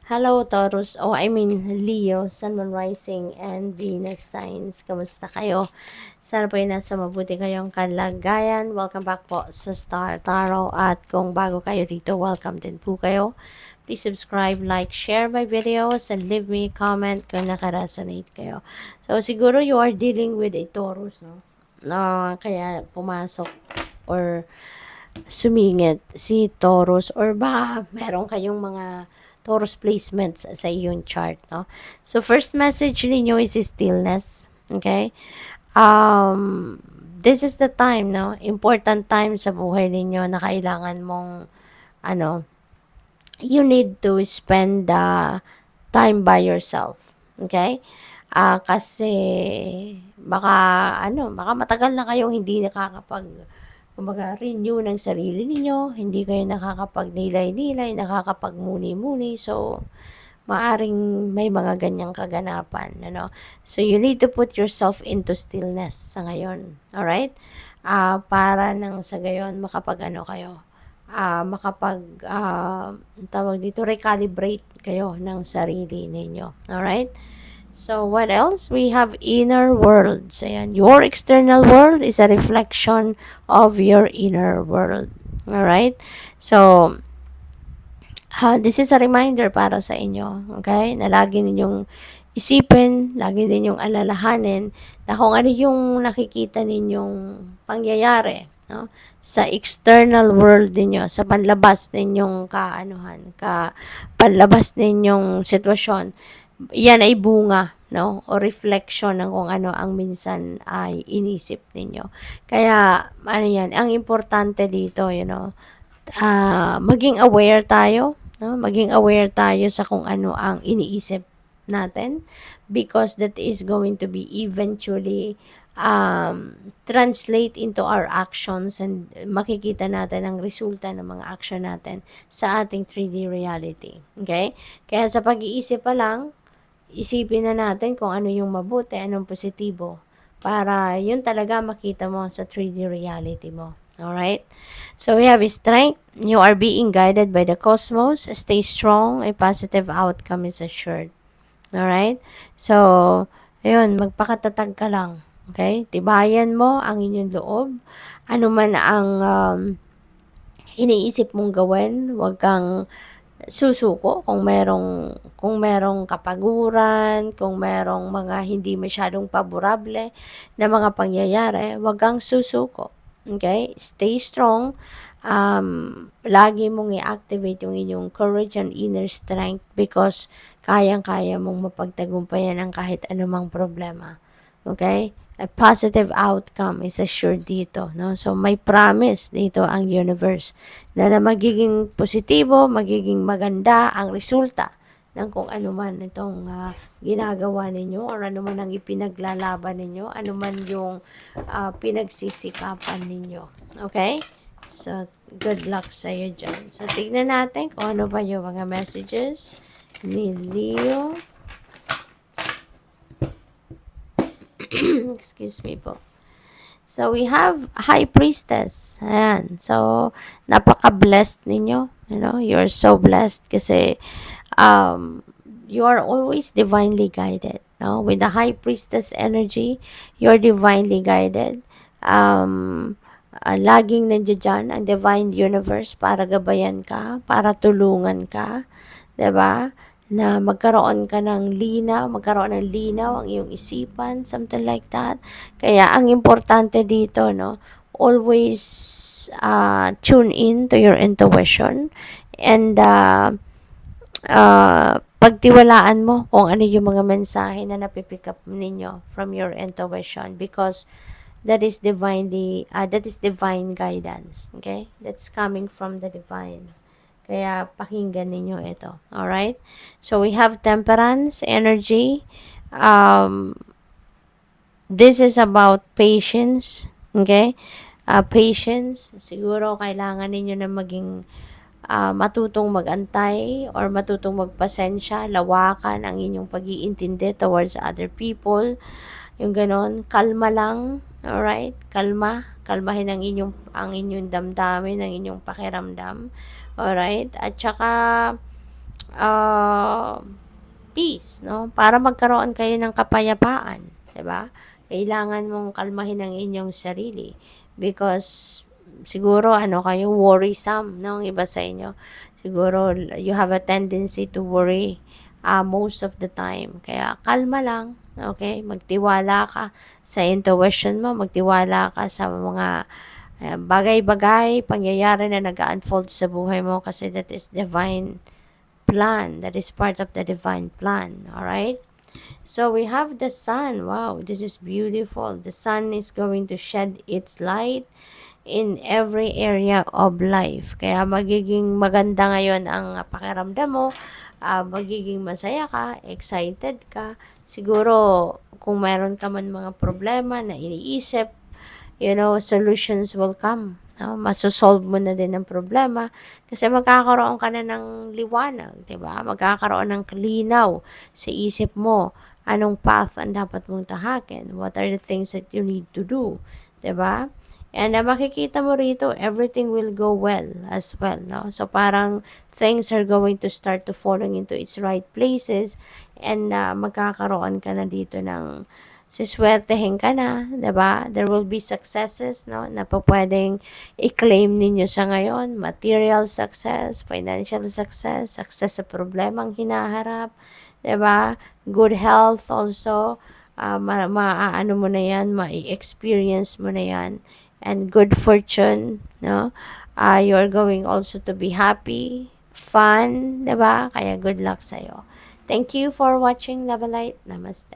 Hello, Taurus. Leo, Sun, Moon, Rising, and Venus signs. Kamusta kayo? Sana po ay nasa mabuti kayong kalagayan. Welcome back po sa Star Tarot. At kung bago kayo dito, welcome din po kayo. Please subscribe, like, share my videos, and leave me a comment kung nakaresonate kayo. So, siguro you are dealing with a Taurus, no? Kaya pumasok or sumingit si Taurus or baka meron kayong mga Taurus placements sa iyong chart, no? So, first message ninyo is stillness, okay? This is the time, no? Important time sa buhay ninyo na kailangan mong, ano, you need to spend the time by yourself, okay? Kasi baka matagal na kayong hindi renew ng sarili ninyo, hindi kayo nakakapag-nilay-nilay, nakakapag-muni-muni, so, maaring may mga ganyang kaganapan, ano. So, you need to put yourself into stillness sa ngayon, alright? Para nang sa gayon, recalibrate kayo ng sarili ninyo, alright? So, what else? We have inner worlds. Ayan. Your external world is a reflection of your inner world. Alright? So, this is a reminder para sa inyo. Okay? Na lagi ninyong isipin, lagi ninyong alalahanin na kung ano yung nakikita ninyong pangyayari, no? Sa external world ninyo, sa panlabas ninyong panlabas ninyong sitwasyon, yan ay bunga, no? O reflection ng kung ano ang minsan ay inisip ninyo. Kaya, ang importante dito, maging aware tayo, no? Maging aware tayo sa kung ano ang iniisip natin because that is going to be eventually translate into our actions and makikita natin ang resulta ng mga action natin sa ating 3D reality. Okay? Kaya sa pag-iisip pa lang, isipin na natin kung ano yung mabuti, anong positibo, para yun talaga makita mo sa 3D reality mo. Alright? So, we have strength. You are being guided by the cosmos. Stay strong. A positive outcome is assured. Alright? So, ayun, magpakatatag ka lang. Okay? Tibayan mo ang inyong loob. Ano man ang iniisip mong gawin, huwag kang susuko kung merong kapaguran, kung merong mga hindi masyadong paborable na mga pangyayari, wag kang susuko. Okay? Stay strong. Lagi mong i-activate yung inyong courage and inner strength because kayang-kaya mong mapagtagumpayan ang kahit anumang problema. Okay? A positive outcome is assured dito, no? So, may promise dito ang universe na magiging positibo, magiging maganda ang resulta ng kung ano man itong ginagawa ninyo or ano man ang ipinaglalaban ninyo, ano man yung pinagsisikapan ninyo. Okay? So, good luck sa iyo dyan. So, tignan natin kung ano ba yung mga messages ni Leo. Excuse me po. So, we have High Priestess. Ayan. So, napaka-blessed ninyo. You're so blessed kasi you are always divinely guided. No? With the High Priestess energy, you're divinely guided. Laging nandiyan ang divine universe para gabayan ka, para tulungan ka. 'Di ba? Na magkaroon ng linaw ang iyong isipan, something like that. Kaya ang importante dito, no, always tune in to your intuition and pagtiwalaan mo kung ano yung mga mensahe na napipick up ninyo from your intuition because that is divine guidance, okay? That's coming from the divine. Kaya pakinggan ninyo ito. Alright? So, we have temperance, energy. This is about patience. Okay? Patience. Siguro kailangan ninyo na maging matutong magantay or matutong magpasensya, lawakan ang inyong pag-iintindi towards other people. Yung ganon, kalma lang. Alright? Kalmahin ang inyong damdamin, ang inyong pakiramdam. Alright? At saka, uh, peace, no? Para magkaroon kayo ng kapayapaan, 'di ba? Kailangan mong kalmahin ang inyong sarili because siguro ano kayo worrisome, no? Ang iba sa inyo. Siguro you have a tendency to worry most of the time. Kaya kalma lang, okay? Magtiwala ka sa intuition mo, magtiwala ka sa mga bagay-bagay, pangyayari na nag-unfold sa buhay mo kasi that is divine plan. That is part of the divine plan. All right? So we have the sun. Wow, this is beautiful. The sun is going to shed its light in every area of life. Kaya magiging maganda ngayon ang pakiramdam mo. Magiging masaya ka, excited ka. Siguro kung meron ka man mga problema na iniisip, solutions will come. No? Masosolve mo na din ang problema kasi magkakaroon ka na ng liwanag, 'di ba? Magkakaroon ng linaw sa isip mo. Anong path ang dapat mong tahakin? What are the things that you need to do, 'di ba? And makikita mo rito, everything will go well as well, no? So parang things are going to start to falling into its right places and magkakaroon ka na dito ng siswertehin ka na, 'di ba? There will be successes, no, na pwedeng i-claim ninyo sa ngayon, material success, financial success, success sa problemang hinaharap, 'di ba? Good health also, maaano mo na 'yan, ma-experience mo na 'yan, and good fortune, no? You're going also to be happy, fun, 'di ba? Kaya good luck sa iyo. Thank you for watching Love Light. Namaste.